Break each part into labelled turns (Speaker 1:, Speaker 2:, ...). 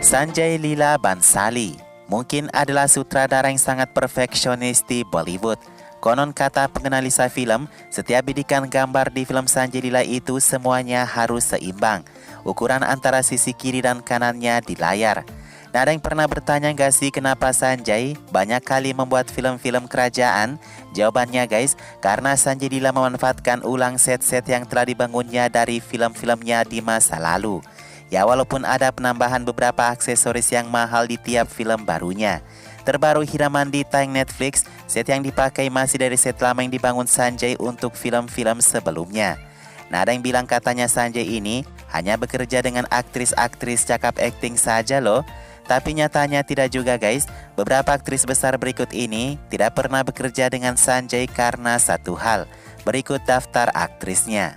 Speaker 1: Sanjay Leela Bhansali mungkin adalah sutradara yang sangat perfeksionis di Bollywood. Konon kata penganalisa film, setiap bidikan gambar di film Sanjay Leela itu semuanya harus seimbang. Ukuran antara sisi kiri dan kanannya di layar. Nah, ada yang pernah bertanya gak sih kenapa Sanjay banyak kali membuat film-film kerajaan? Jawabannya guys, karena Sanjay Leela memanfaatkan ulang set-set yang telah dibangunnya dari film-filmnya di masa lalu. Ya, walaupun ada penambahan beberapa aksesoris yang mahal di tiap film barunya. Terbaru hiraman di tayang Netflix, set yang dipakai masih dari set lama yang dibangun Sanjay untuk film-film sebelumnya. Nah, ada yang bilang katanya Sanjay ini hanya bekerja dengan aktris-aktris cakap akting saja loh. Tapi nyatanya tidak juga guys. Beberapa aktris besar berikut ini tidak pernah bekerja dengan Sanjay karena satu hal. Berikut daftar aktrisnya.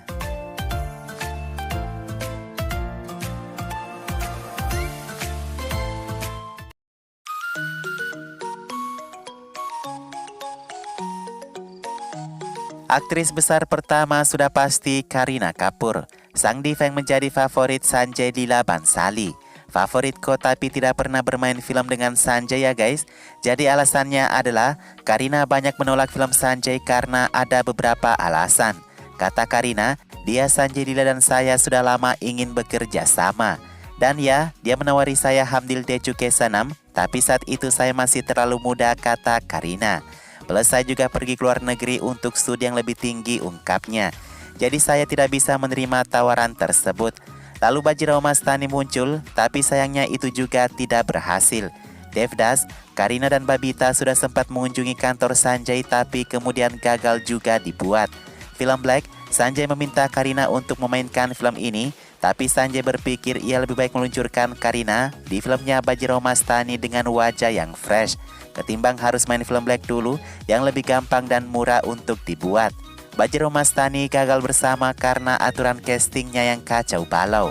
Speaker 1: Aktris besar pertama sudah pasti Kareena Kapoor, sang diva yang menjadi favorit Sanjay Leela Bhansali. Favoritku tapi tidak pernah bermain film dengan Sanjay ya guys. Jadi alasannya adalah Kareena banyak menolak film Sanjay karena ada beberapa alasan. Kata Kareena, dia Sanjay Leela dan saya sudah lama ingin bekerja sama. Dan ya, dia menawari saya Hamdil De Chuke Sanam, tapi saat itu saya masih terlalu muda, kata Kareena. Plus saya juga pergi ke luar negeri untuk studi yang lebih tinggi, ungkapnya. Jadi saya tidak bisa menerima tawaran tersebut. Lalu Bajirao Mastani muncul, tapi sayangnya itu juga tidak berhasil. Devdas, Kareena dan Babita sudah sempat mengunjungi kantor Sanjay tapi kemudian gagal juga dibuat. Film Black, Sanjay meminta Kareena untuk memainkan film ini, tapi Sanjay berpikir ia lebih baik meluncurkan Kareena di filmnya Bajirao Mastani dengan wajah yang fresh, ketimbang harus main film Black dulu yang lebih gampang dan murah untuk dibuat. Bajirao Mastani gagal bersama karena aturan castingnya yang kacau balau.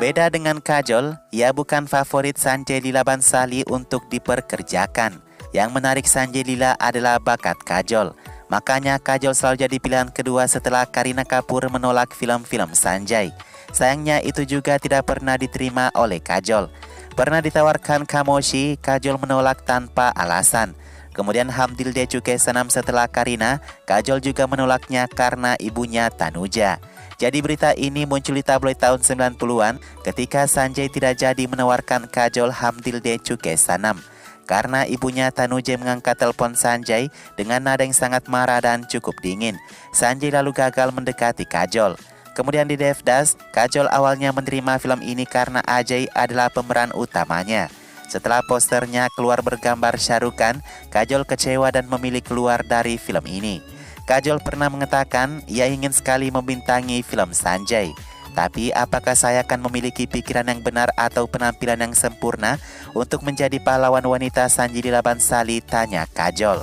Speaker 1: Beda dengan Kajol, ia bukan favorit Sanjay Leela Bhansali untuk diperkerjakan. Yang menarik Sanjay Leela adalah bakat Kajol. Makanya Kajol selalu jadi pilihan kedua setelah Kareena Kapoor menolak film-film Sanjay. Sayangnya itu juga tidak pernah diterima oleh Kajol. Pernah ditawarkan Khamoshi, Kajol menolak tanpa alasan. Kemudian Hamdil De Chuke Sanam setelah Kareena, Kajol juga menolaknya karena ibunya Tanuja. Jadi berita ini muncul di tabloid tahun 90-an ketika Sanjay tidak jadi menawarkan Kajol Hamdil De Chuke Sanam. Karena ibunya Tanuja mengangkat telepon Sanjay dengan nada yang sangat marah dan cukup dingin. Sanjay lalu gagal mendekati Kajol. Kemudian di Devdas, Kajol awalnya menerima film ini karena Ajay adalah pemeran utamanya. Setelah posternya keluar bergambar Shah Rukh Khan, Kajol kecewa dan memilih keluar dari film ini. Kajol pernah mengatakan ia ingin sekali membintangi film Sanjay. Tapi apakah saya akan memiliki pikiran yang benar atau penampilan yang sempurna untuk menjadi pahlawan wanita Sanjay Leela Bhansali, tanya Kajol.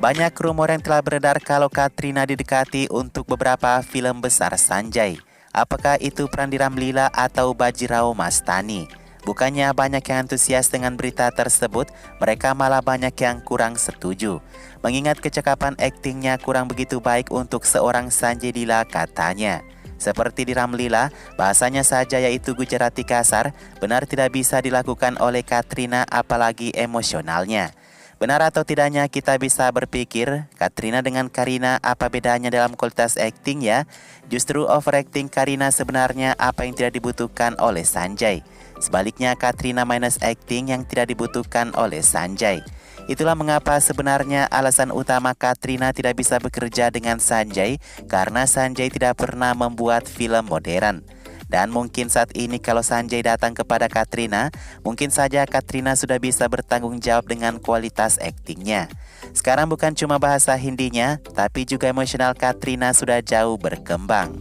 Speaker 1: Banyak rumor yang telah beredar kalau Katrina didekati untuk beberapa film besar Sanjay. Apakah itu peran di Ramlila atau Bajirao Mastani? Bukannya banyak yang antusias dengan berita tersebut, mereka malah banyak yang kurang setuju. Mengingat kecakapan aktingnya kurang begitu baik untuk seorang Sanjay Leela, katanya. Seperti di Ramlila, bahasanya saja yaitu Gujarati kasar, benar tidak bisa dilakukan oleh Katrina apalagi emosionalnya. Benar atau tidaknya kita bisa berpikir, Katrina dengan Kareena apa bedanya dalam kualitas akting ya? Justru overacting Kareena sebenarnya apa yang tidak dibutuhkan oleh Sanjay. Sebaliknya Katrina minus acting yang tidak dibutuhkan oleh Sanjay. Itulah mengapa sebenarnya alasan utama Katrina tidak bisa bekerja dengan Sanjay, karena Sanjay tidak pernah membuat film modern. Dan mungkin saat ini kalau Sanjay datang kepada Katrina, mungkin saja Katrina sudah bisa bertanggung jawab dengan kualitas aktingnya. Sekarang bukan cuma bahasa Hindinya, tapi juga emosional Katrina sudah jauh berkembang.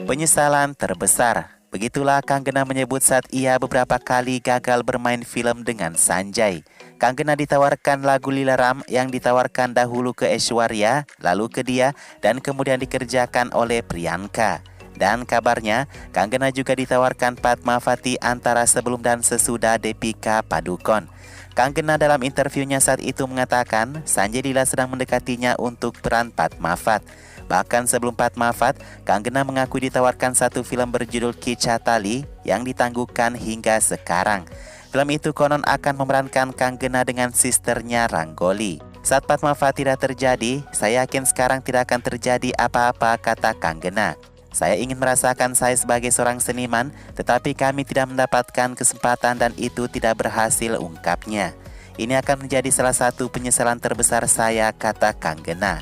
Speaker 1: Penyesalan terbesar. Begitulah Kanggena menyebut saat ia beberapa kali gagal bermain film dengan Sanjay. Kanggena ditawarkan lagu Lilaram yang ditawarkan dahulu ke Aishwarya, lalu ke dia, dan kemudian dikerjakan oleh Priyanka. Dan kabarnya, Kanggena juga ditawarkan Padmavati antara sebelum dan sesudah Deepika Padukone. Kanggena dalam interviunya saat itu mengatakan Sanjay Leela sedang mendekatinya untuk peran Padmavat. Bahkan sebelum Padmavat, Kanggena mengaku ditawarkan satu film berjudul Kichatali yang ditangguhkan hingga sekarang. Film itu konon akan memerankan Kanggena dengan sisternya Rangoli. Saat Padmavat tidak terjadi, saya yakin sekarang tidak akan terjadi apa-apa, kata Kanggena. Saya ingin merasakan saya sebagai seorang seniman, tetapi kami tidak mendapatkan kesempatan dan itu tidak berhasil, ungkapnya. Ini akan menjadi salah satu penyesalan terbesar saya, kata Kanggena.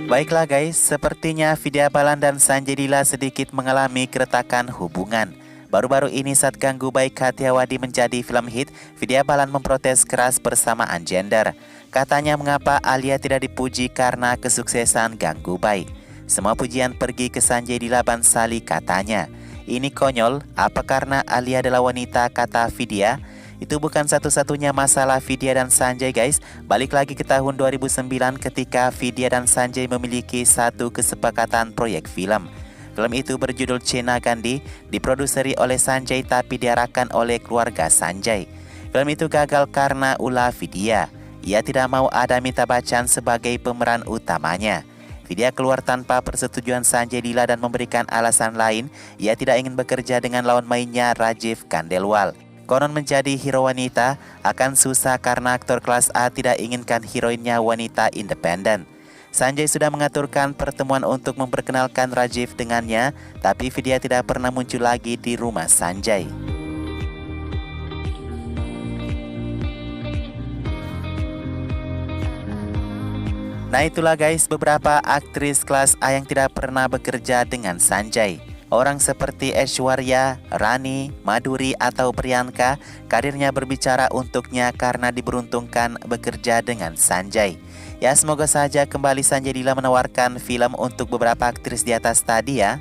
Speaker 1: Baiklah guys, sepertinya Vidya Balan dan Sanjay Leela sedikit mengalami keretakan hubungan. Baru-baru ini saat Ganggu Baik Kathiawadi menjadi film hit, Vidya Balan memprotes keras persamaan gender. Katanya mengapa Alia tidak dipuji karena kesuksesan Ganggu Baik. Semua pujian pergi ke Sanjay Leela Bhansali, katanya. Ini konyol, apa karena Alia adalah wanita, kata Vidya. Itu bukan satu-satunya masalah Vidya dan Sanjay guys. Balik lagi ke tahun 2009 ketika Vidya dan Sanjay memiliki satu kesepakatan proyek film. Film itu berjudul Cena Gandhi, diproduseri oleh Sanjay tapi diarahkan oleh keluarga Sanjay. Film itu gagal karena ulah Vidya. Ia tidak mau ada Amitabh Bachchan sebagai pemeran utamanya. Vidya keluar tanpa persetujuan Sanjay Leela dan memberikan alasan lain, ia tidak ingin bekerja dengan lawan mainnya Rajiv Khandelwal. Konon menjadi hero wanita akan susah karena aktor kelas A tidak inginkan heroinnya wanita independen. Sanjay sudah mengaturkan pertemuan untuk memperkenalkan Rajiv dengannya, tapi Vidya tidak pernah muncul lagi di rumah Sanjay. Nah itulah guys beberapa aktris kelas A yang tidak pernah bekerja dengan Sanjay. Orang seperti Aishwarya, Rani, Madhuri atau Priyanka, karirnya berbicara untuknya karena diberuntungkan bekerja dengan Sanjay. Ya semoga saja kembali Sanjay Leela menawarkan film untuk beberapa aktris di atas tadi ya.